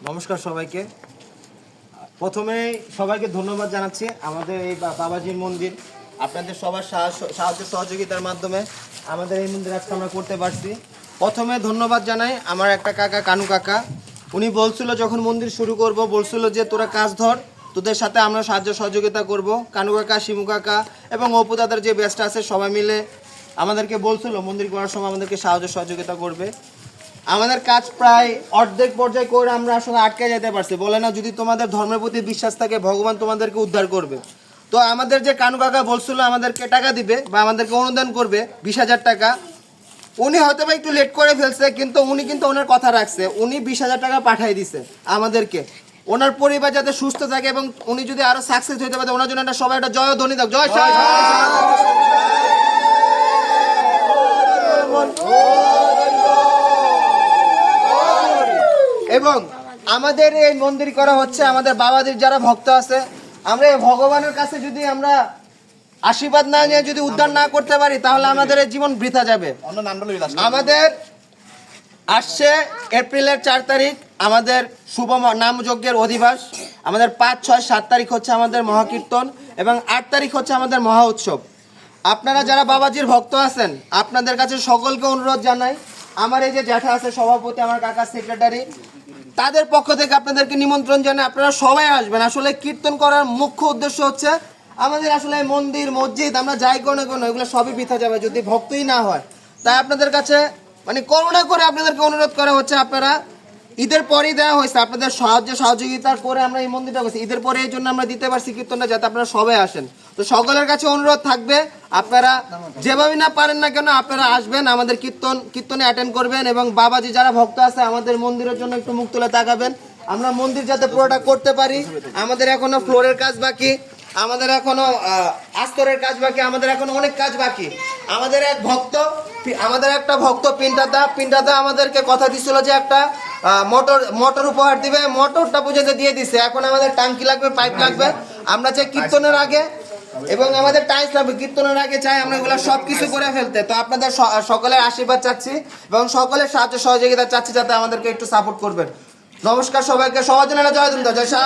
নমস্কার সবাইকে। প্রথমে সবাইকে ধন্যবাদ জানাচ্ছি। আমাদের এই বাবাজির মন্দির আপনাদের সবার সাহায্য সহযোগিতার মাধ্যমে আমাদের এই মন্দির আজকে আমরা করতে পারছি। প্রথমে ধন্যবাদ জানাই আমার একটা কাকা, কানু কাকা। উনি বলছিল যখন মন্দির শুরু করব, বলছিল যে তোরা কাজ ধর, তোদের সাথে আমরা সাহায্য সহযোগিতা করব। কানু কাকা, শিমু কাকা এবং অপু দাদার যে বেস্ট আছে সবাই মিলে আমাদেরকে বলছিল মন্দির করার সময় আমাদেরকে সাহায্য সহযোগিতা করবে। আমাদের কাজ প্রায় অর্ধেক পর্যায়ে করে আমরা আসলে আটকে যেতে পারছি। বলে না, যদি তোমাদের ধর্মের প্রতি বিশ্বাস থাকে ভগবান তোমাদেরকে উদ্ধার করবে। তো আমাদের যে কানু কাকা বলছিল আমাদেরকে টাকা দিবে বা আমাদেরকে অনুদান করবে 20,000 টাকা, উনি হয়তো বা একটু লেট করে ফেলছে, কিন্তু উনি কিন্তু ওনার কথা রাখছে। উনি 20,000 টাকা পাঠিয়ে দিছে আমাদেরকে, ওনার পরিবার যাতে সুস্থ থাকে এবং উনি যদি আরো সাকসেস হইতে পারে ওনার জন্য একটা সবাই একটা জয় ধ্বনি দাও, জয় সাই। এবং আমাদের এই মন্দির করা হচ্ছে আমাদের বাবাজির যারা ভক্ত আছে, আমরা এই ভগবানের কাছে যদি আমরা আশীর্বাদ না নিয়ে যদি উদ্ধার না করতে পারি তাহলে আমাদের এই জীবন বৃথা যাবে। আমাদের আসছে এপ্রিলের 4 তারিখ আমাদের শুভ নামযজ্ঞের অধিবাস। আমাদের 5, 6, 7 তারিখ হচ্ছে আমাদের মহাকীর্তন এবং 8 তারিখ হচ্ছে আমাদের মহা উৎসব। আপনারা যারা বাবাজির ভক্ত আছেন আপনাদের কাছে সকলকে অনুরোধ জানাই, আমার এই যে জ্যাঠা আছে সভাপতি, আমার কাকা সেক্রেটারি, তাদের পক্ষ থেকে আপনাদেরকে নিমন্ত্রণ জানাই, আপনারা সবাই আসবেন। আসলে কীর্তন করার মুখ্য উদ্দেশ্য হচ্ছে আমাদের আসলে মন্দির মসজিদ আমরা যাই কোনো এগুলো সবই বৃথা যাবে যদি ভক্তই না হয়। তাই আপনাদের কাছে মানে করুণা করে আপনাদেরকে অনুরোধ করা হচ্ছে, আপনারা ঈদের পরেই দেওয়া হয়েছে, আপনাদের সহযোগিতা করে আমরা এই মন্দিরটা করছি ঈদের পরে, এই জন্য আমরা দিতে পারছি কীর্তনটা যাতে আপনারা সবাই আসেন। তো সকলের কাছে অনুরোধ থাকবে, আপনারা যেভাবে না পারেন না কেন আপনারা আসবেন, আমাদের কীর্তনে অ্যাটেন্ড করবেন এবং বাবাজি যারা ভক্ত আছে আমাদের মন্দিরের জন্য একটু মুখ তুলে তাকাবেন। আমরা মন্দির যাতে পুরোটা করতে পারি, আমাদের এখনো ফ্লোরের কাজ বাকি, আমাদের এখনো আস্তরের কাজ বাকি, আমাদের এখনো অনেক কাজ বাকি। আমাদের একটা ভক্ত পিন্টাদা আমাদেরকে কথা দিছিল যে একটা মোটর উপহার দিবে, মোটরটা পর্যন্ত দিয়ে দিছে। এখন আমাদের টাঙ্কি লাগবে, পাইপ লাগবে, আমরা চাই কীর্তনের আগে এবং আমাদের টাইলস লাগবে কীর্তনের আগে, চাই আমরা এগুলো সব কিছু করে ফেলতে। তো আপনাদের সকলের আশীর্বাদ চাচ্ছি এবং সকলের সাহায্য সহযোগিতা চাচ্ছি যাতে আমাদেরকে একটু সাপোর্ট করবেন। নমস্কার সবাইকে, সবার জন্য জয় দুর্গা, জয় সাই।